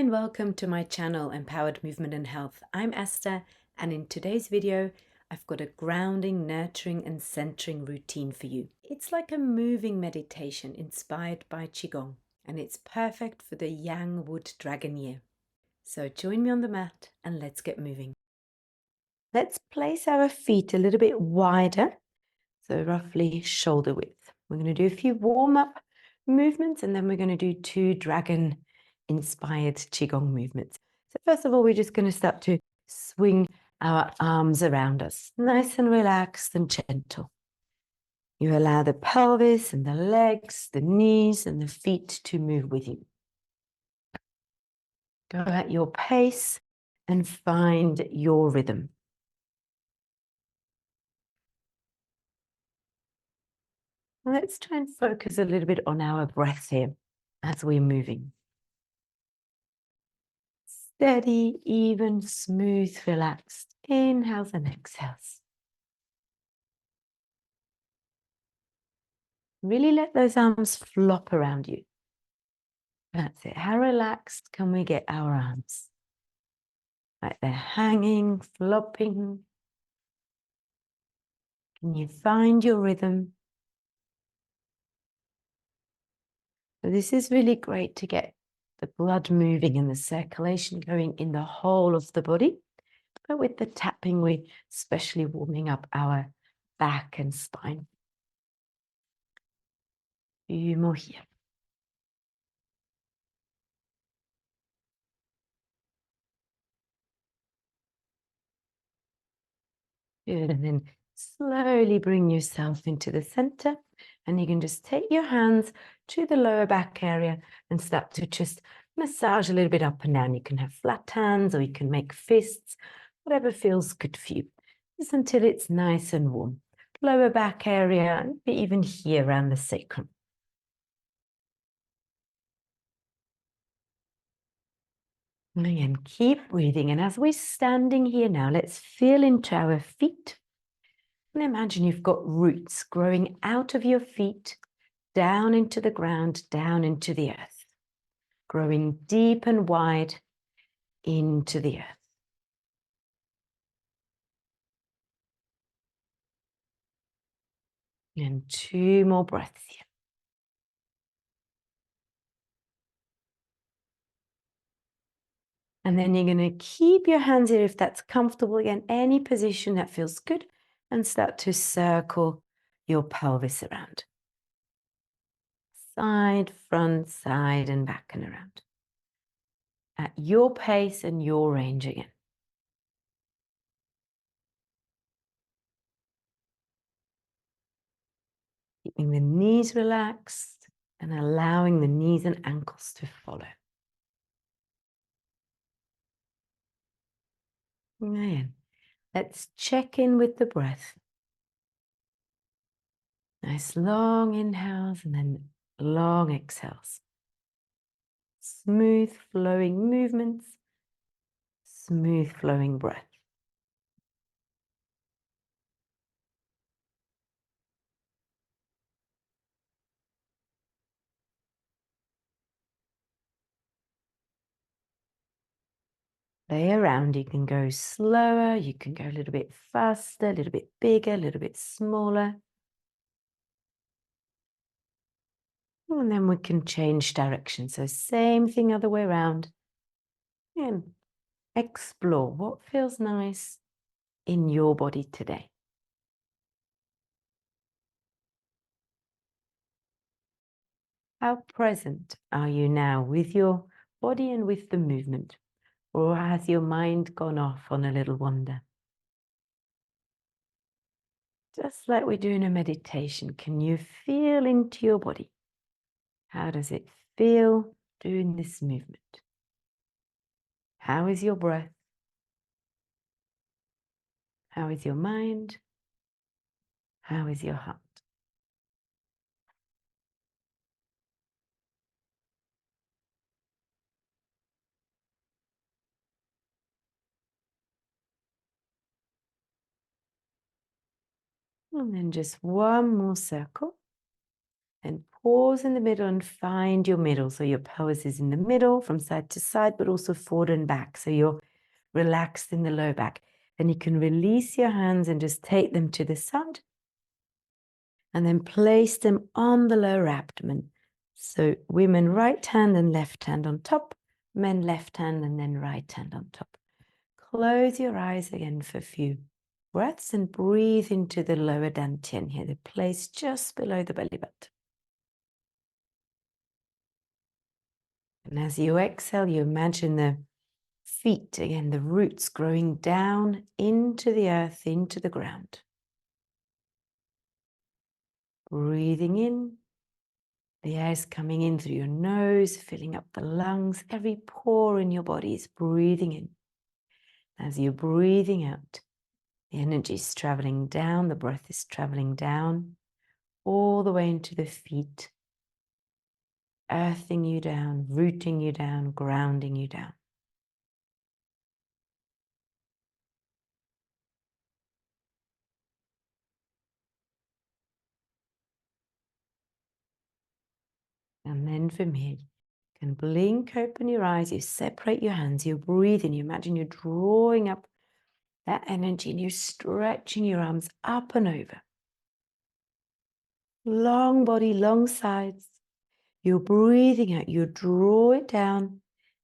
and welcome to my channel Empowered Movement and Health. I'm Esther, and in today's video I've got a grounding, nurturing and centering routine for you. It's like a moving meditation inspired by Qi Gong, and it's perfect for the Yang Wood Dragon year. So join me on the mat and let's get moving. Let's place our feet a little bit wider, so roughly shoulder width. We're going to do a few warm-up movements and then we're going to do 2 dragon inspired Qigong movements. So first of all, we're just going to start to swing our arms around us, nice and relaxed and gentle. You allow the pelvis and the legs, the knees and the feet to move with you. Go at your pace and find your rhythm. Let's try and focus a little bit on our breath here as we're moving. Steady, even, smooth, relaxed. Inhales and exhales. Really let those arms flop around you. That's it. How relaxed can we get our arms? Like they're hanging, flopping. Can you find your rhythm? So this is really great to get the blood moving and the circulation going in the whole of the body. But with the tapping, we're especially warming up our back and spine. A few more here. Good, and then slowly bring yourself into the center, and you can just take your hands to the lower back area and start to just massage a little bit up and down. You can have flat hands or you can make fists, whatever feels good for you, just until it's nice and warm. Lower back area, and even here around the sacrum. And again, keep breathing, and as we're standing here now, let's feel into our feet. And imagine you've got roots growing out of your feet, down into the ground, down into the earth, growing deep and wide into the earth. And 2 more breaths here. And then you're going to keep your hands here if that's comfortable. Again, any position that feels good, and start to circle your pelvis around. Side, front, side, and back and around. At your pace and your range again. Keeping the knees relaxed and allowing the knees and ankles to follow. Again, let's check in with the breath. Nice long inhales and then long exhales. Smooth flowing movements, smooth flowing breath. Play around. You can go slower, you can go a little bit faster, a little bit bigger, a little bit smaller. And then we can change direction. So same thing other way around. And explore what feels nice in your body today. How present are you now with your body and with the movement? Or has your mind gone off on a little wander? Just like we do in a meditation, can you feel into your body? How does it feel doing this movement? How is your breath? How is your mind? How is your heart? And then just one more circle. And pause in the middle and find your middle. So your pelvis is in the middle from side to side, but also forward and back. So you're relaxed in the low back. Then you can release your hands and just take them to the side and then place them on the lower abdomen. So women, right hand and left hand on top, men, left hand and then right hand on top. Close your eyes again for a few breaths and breathe into the lower dantian here, the place just below the belly button. And as you exhale, you imagine the feet, again, the roots growing down into the earth, into the ground. Breathing in, the air is coming in through your nose, filling up the lungs. Every pore in your body is breathing in. As you're breathing out, the energy is traveling down, the breath is traveling down, all the way into the feet, earthing you down, rooting you down, grounding you down. And then from here, you can blink open your eyes, you separate your hands, you breathe in, you imagine you're drawing up that energy and you're stretching your arms up and over. Long body, long sides. You're breathing out, you draw it down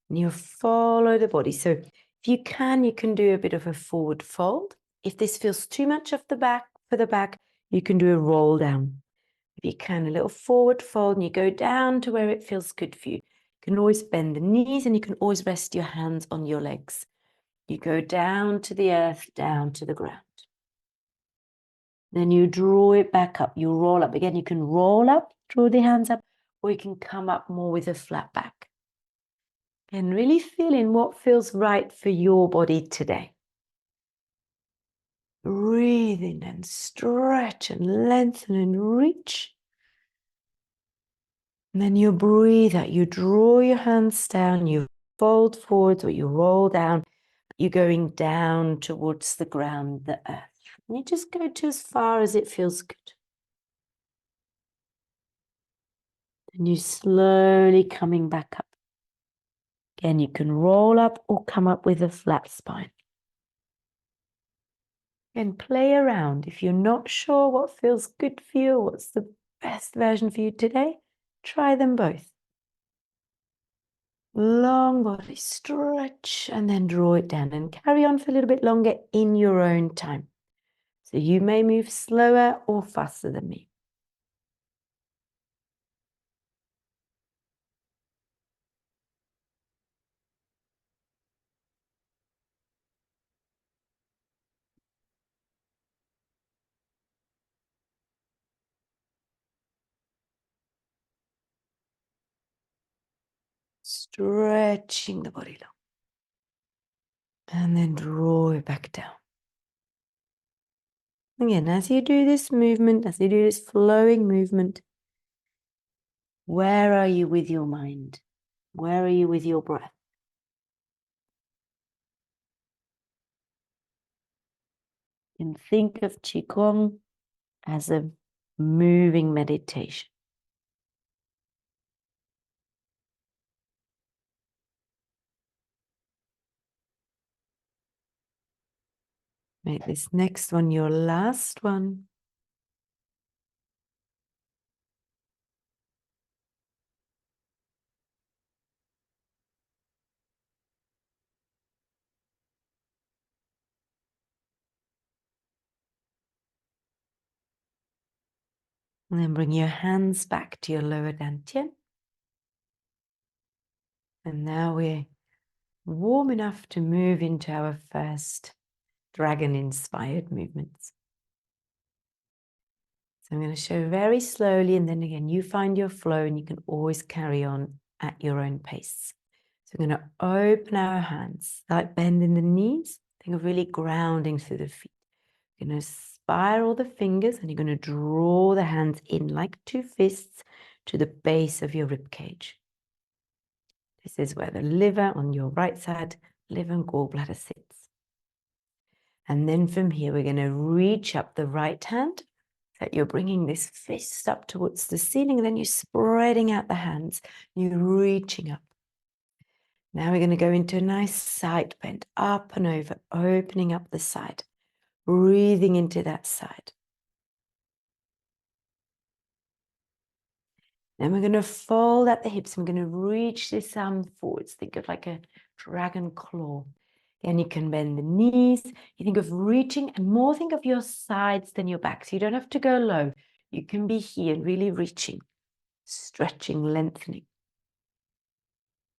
and you follow the body. So if you can do a bit of a forward fold. If this feels too much of the back, for the back, you can do a roll down. If you can, a little forward fold and you go down to where it feels good for you. You can always bend the knees and you can always rest your hands on your legs. You go down to the earth, down to the ground. Then you draw it back up. You roll up. Again, you can roll up, draw the hands up, or you can come up more with a flat back. And really feeling what feels right for your body today. Breathe in and stretch and lengthen and reach. And then you breathe out. You draw your hands down. You fold forwards or you roll down. You're going down towards the ground, the earth. And you just go to as far as it feels good. And you slowly coming back up. Again, you can roll up or come up with a flat spine. And play around. If you're not sure what feels good for you, what's the best version for you today, try them both. Long body, stretch, and then draw it down and carry on for a little bit longer in your own time. So you may move slower or faster than me. Stretching the body long. And then draw it back down. Again, as you do this movement, as you do this flowing movement, where are you with your mind? Where are you with your breath? And think of Qi Gong as a moving meditation. Make this next one your last one. And then bring your hands back to your lower dantian. And now we're warm enough to move into our first dragon-inspired movements. So I'm going to show very slowly, and then again, you find your flow and you can always carry on at your own pace. So we're going to open our hands, like bending the knees. Think of really grounding through the feet. You're going to spiral the fingers and you're going to draw the hands in like two fists to the base of your rib cage. This is where the liver on your right side, liver and gallbladder sits. And then from here, we're going to reach up the right hand that you're bringing this fist up towards the ceiling, and then you're spreading out the hands. You're reaching up. Now we're going to go into a nice side bend, up and over, opening up the side, breathing into that side. Then we're going to fold at the hips. I'm going to reach this arm forwards. Think of like a dragon claw. Then you can bend the knees. You think of reaching, and more think of your sides than your back. So you don't have to go low. You can be here, really reaching, stretching, lengthening.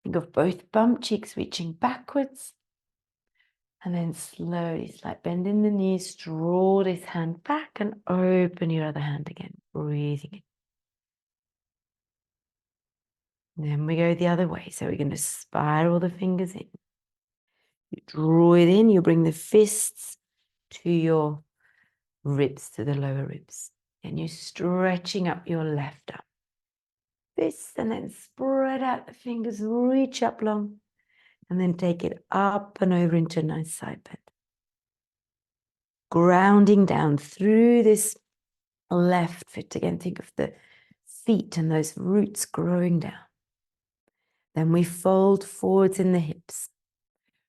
Think of both bump cheeks reaching backwards. And then slowly, like bending the knees, draw this hand back and open your other hand again, breathing in. Then we go the other way. So we're going to spiral the fingers in. You draw it in, you bring the fists to your ribs, to the lower ribs. And you're stretching up your left arm. Fists, and then spread out the fingers, reach up long, and then take it up and over into a nice side bend. Grounding down through this left foot. Again, think of the feet and those roots growing down. Then we fold forwards in the hips.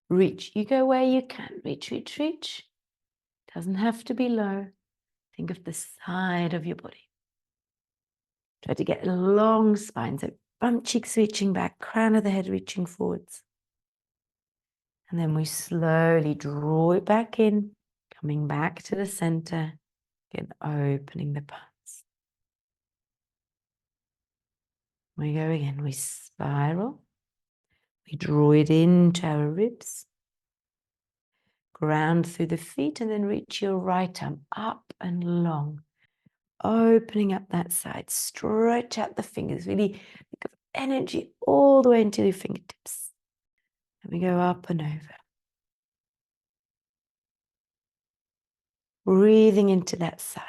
Reach. You go where you can. Reach, reach, reach. Doesn't have to be low. Think of the side of your body. Try to get a long spine. So bump cheeks reaching back, crown of the head reaching forwards. And then we slowly draw it back in, coming back to the center, again, opening the palms. We go again. We spiral. We draw it into our ribs. Ground through the feet, and then reach your right arm up and long. Opening up that side. Stretch out the fingers. Really think of energy all the way into your fingertips. And we go up and over. Breathing into that side.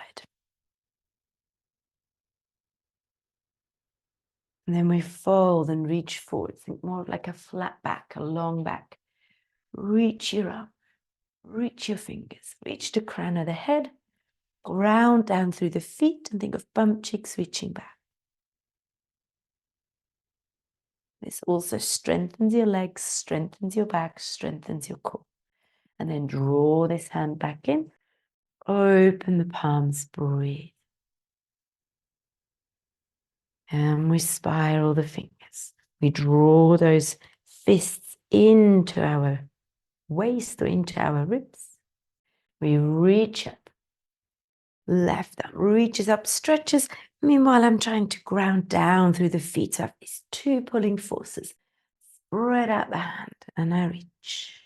And then we fold and reach forward. Think more of like a flat back, a long back. Reach your arm. Reach your fingers. Reach the crown of the head. Ground down through the feet, and think of bump cheeks reaching back. This also strengthens your legs, strengthens your back, strengthens your core. And then draw this hand back in. Open the palms, breathe. And we spiral the fingers. We draw those fists into our waist or into our ribs. We reach up. Left arm reaches up, stretches. Meanwhile, I'm trying to ground down through the feet. So I have these two pulling forces. Spread out the hand and I reach.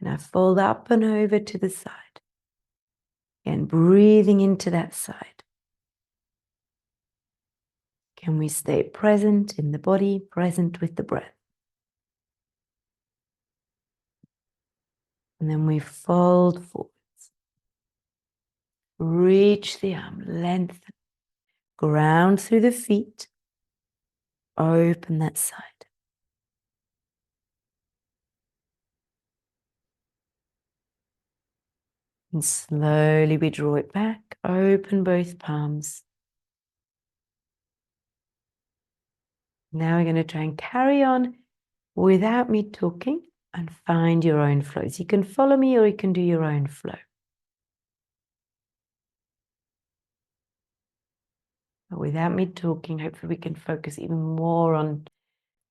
And I fold up and over to the side. Again, breathing into that side. Can we stay present in the body, present with the breath? And then we fold forwards. Reach the arm, lengthen. Ground through the feet. Open that side. And slowly we draw it back. Open both palms. Now we're going to try and carry on without me talking and find your own flows. You can follow me or you can do your own flow. But without me talking, hopefully we can focus even more on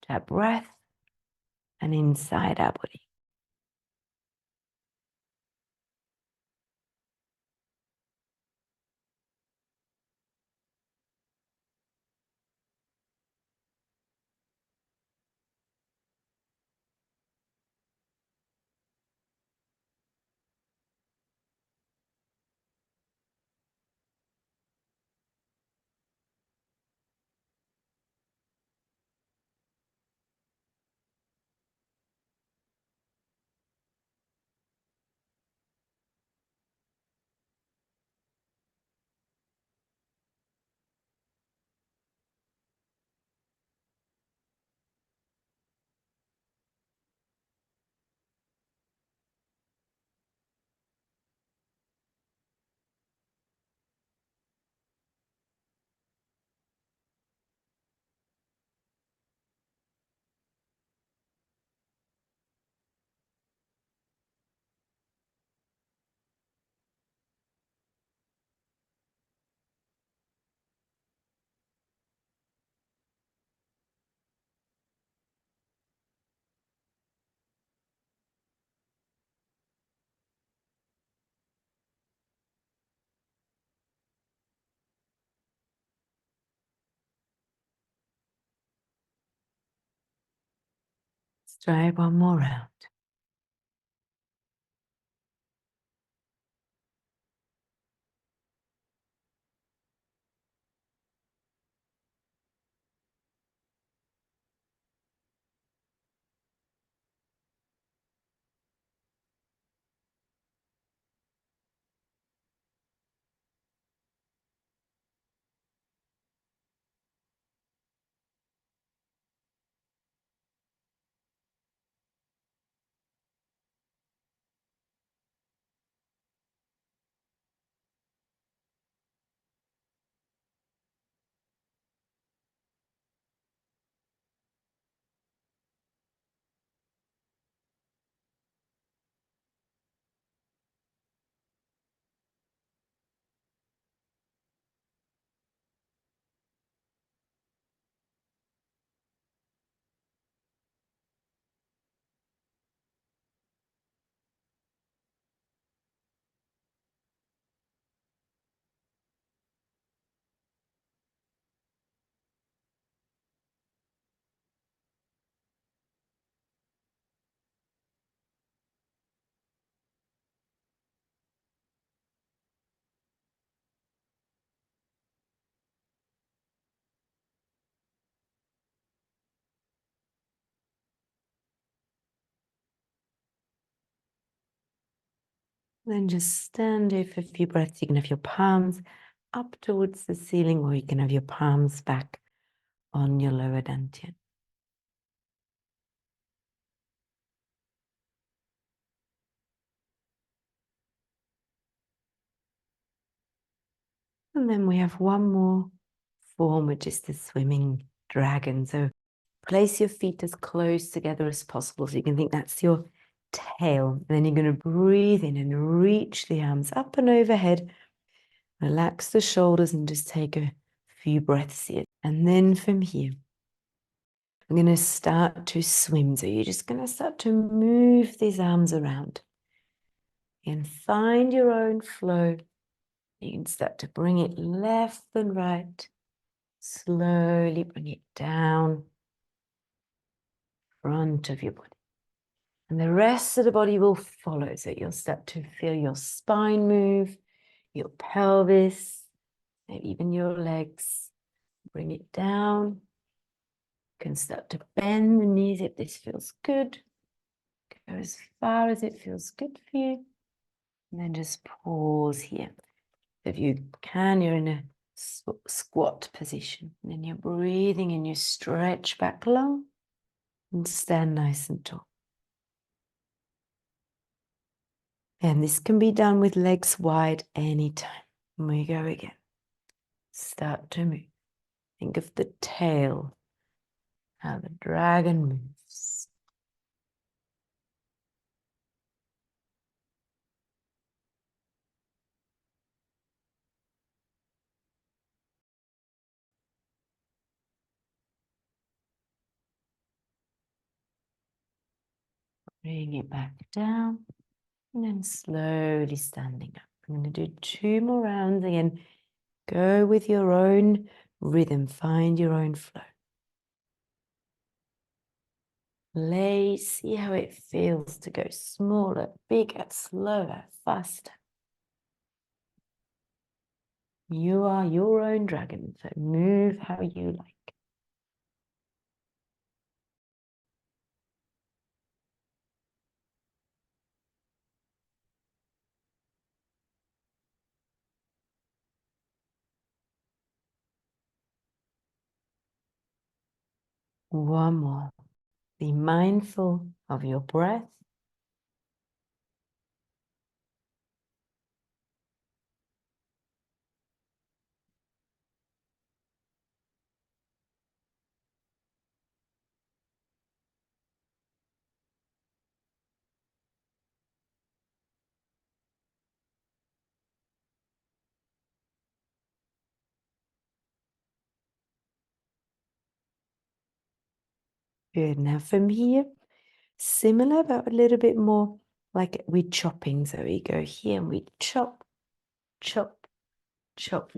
our breath and inside our body. Try one more round. Then just stand here for a few breaths. You can have your palms up towards the ceiling, or you can have your palms back on your lower dantian. And then we have one more form, which is the swimming dragon. So place your feet as close together as possible. So you can think that's your tail. And then you're going to breathe in and reach the arms up and overhead. Relax the shoulders and just take a few breaths here. And then from here, I'm going to start to swim. So you're just going to start to move these arms around and find your own flow. You can start to bring it left and right. Slowly bring it down, front of your body. And the rest of the body will follow. So you'll start to feel your spine move, your pelvis, maybe even your legs. Bring it down. You can start to bend the knees if this feels good. Go as far as it feels good for you. And then just pause here. If you can, you're in a squat position. And then you're breathing and you stretch back long and stand nice and tall. And this can be done with legs wide anytime. And we go again. Start to move. Think of the tail, how the dragon moves. Bring it back down and then slowly standing up. I'm going to do 2 more rounds again. Go with your own rhythm. Find your own flow. See how it feels to go smaller, bigger, slower, faster. You are your own dragon, so move how you like. One more. Be mindful of your breath. Good. Now from here, similar, but a little bit more like we're chopping. So we go here and we chop, chop, chop,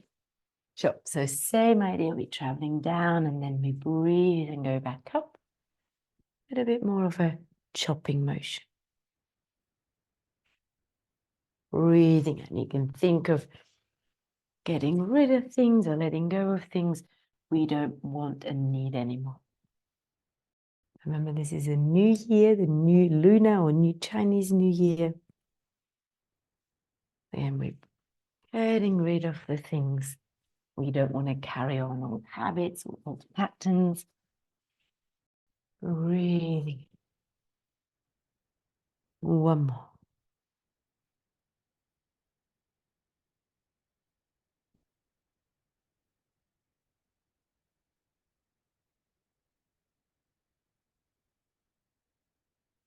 chop. So same idea, we're traveling down and then we breathe and go back up. a little bit more of a chopping motion. Breathing, and you can think of getting rid of things or letting go of things we don't want and need anymore. Remember, this is a new year, the new lunar or new Chinese New Year. And we're getting rid of the things we don't want to carry on, old habits, old patterns. Breathing. One more.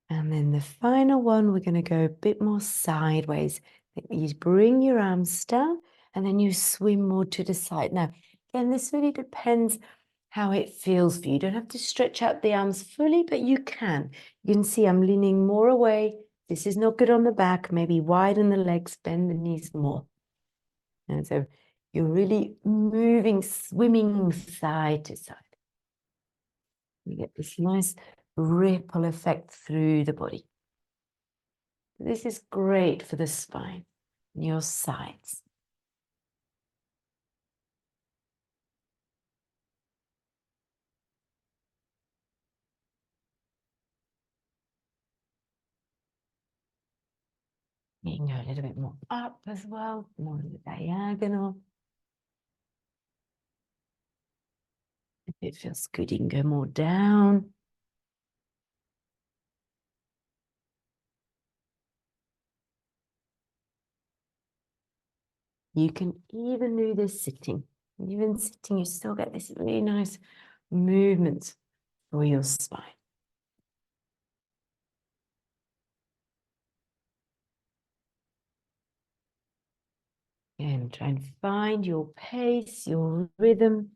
And then the final one, we're going to go a bit more sideways. You bring your arms down and then you swim more to the side. Now, again, this really depends how it feels for you. You don't have to stretch out the arms fully, but you can. You can see I'm leaning more away. This is not good on the back. Maybe widen the legs, bend the knees more. And so you're really moving, swimming side to side. You get this nice ripple effect through the body. This is great for the spine and your sides. You can go a little bit more up as well, more in the diagonal. If it feels good, you can go more down. You can even do this sitting. Even sitting, you still get this really nice movement for your spine. And try and find your pace, your rhythm.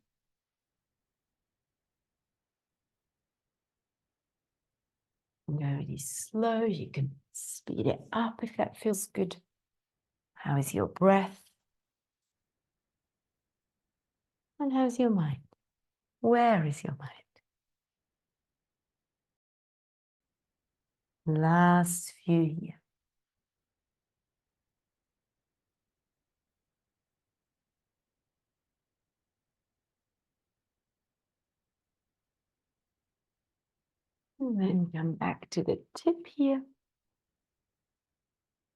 Go really slow. You can speed it up if that feels good. How is your breath? And how's your mind? Where is your mind? Last few here. And then come back to the tip here.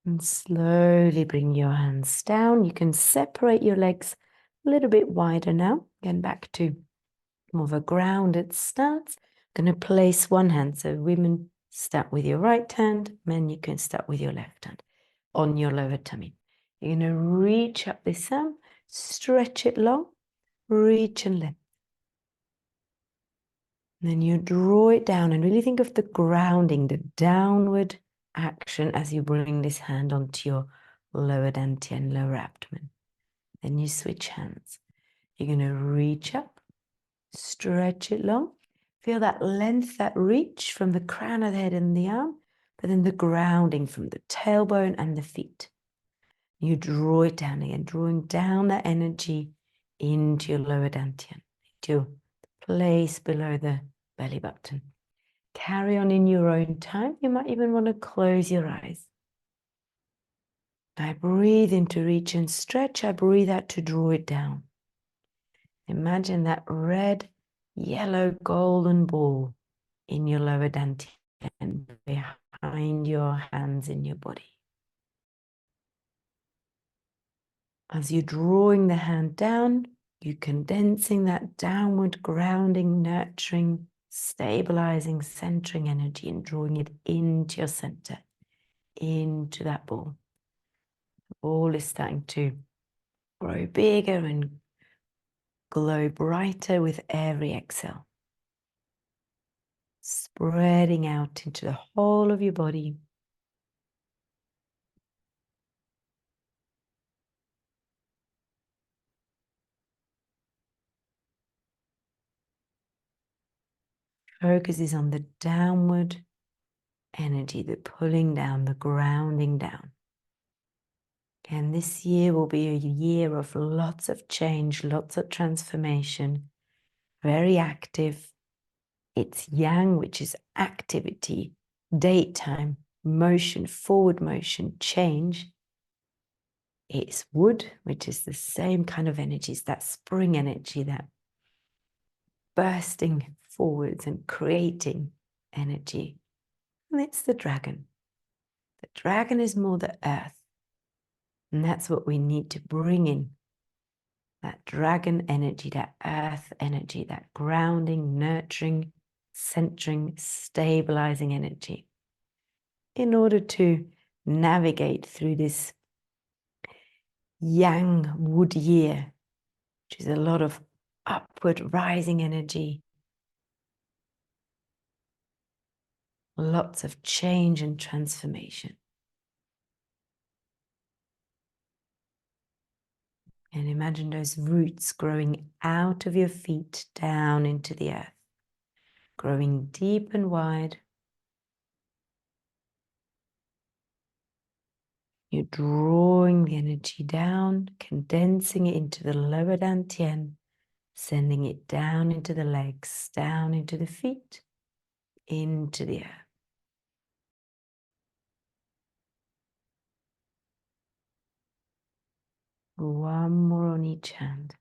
And slowly bring your hands down. You can separate your legs a little bit wider now. Again, back to more of a grounded stance. I'm going to place one hand. So women, start with your right hand. Men, you can start with your left hand on your lower tummy. You're going to reach up this arm, stretch it long, reach and lift. And then you draw it down and really think of the grounding, the downward action as you bring this hand onto your lower dantian, lower abdomen. Then you switch hands. You're going to reach up, stretch it long. Feel that length, that reach from the crown of the head and the arm, but then the grounding from the tailbone and the feet. You draw it down again, drawing down that energy into your lower dantian, to your place below the belly button. Carry on in your own time. You might even want to close your eyes. I breathe in to reach and stretch. I breathe out to draw it down. Imagine that red, yellow, golden ball in your lower dantian behind your hands in your body. As you're drawing the hand down, you're condensing that downward grounding, nurturing, stabilizing, centering energy and drawing it into your center, into that ball. The ball is starting to grow bigger and glow brighter with every exhale. Spreading out into the whole of your body. Focus is on the downward energy, the pulling down, the grounding down. And this year will be a year of lots of change, lots of transformation, very active, It's yang, which is activity, daytime, motion, forward motion, change. It's wood, which is the same kind of energies, that spring energy, that bursting forwards and creating energy. And it's the dragon. The dragon is more the earth. And that's what we need to bring in. That dragon energy, that earth energy, that grounding, nurturing, centering, stabilizing energy, in order to navigate through this yang wood year, which is a lot of upward rising energy, lots of change and transformation. And imagine those roots growing out of your feet down into the earth, growing deep and wide. You're drawing the energy down, condensing it into the lower dantian, sending it down into the legs, down into the feet, into the earth. One more on each hand.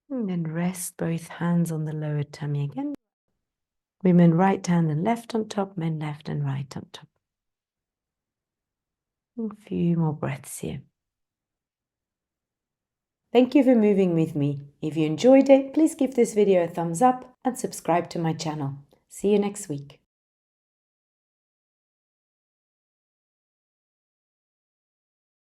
And then rest both hands on the lower tummy again. Women right hand and left on top, men left and right on top. A few more breaths here. Thank you for moving with me. If you enjoyed it, please give this video a thumbs up and subscribe to my channel. See you next week.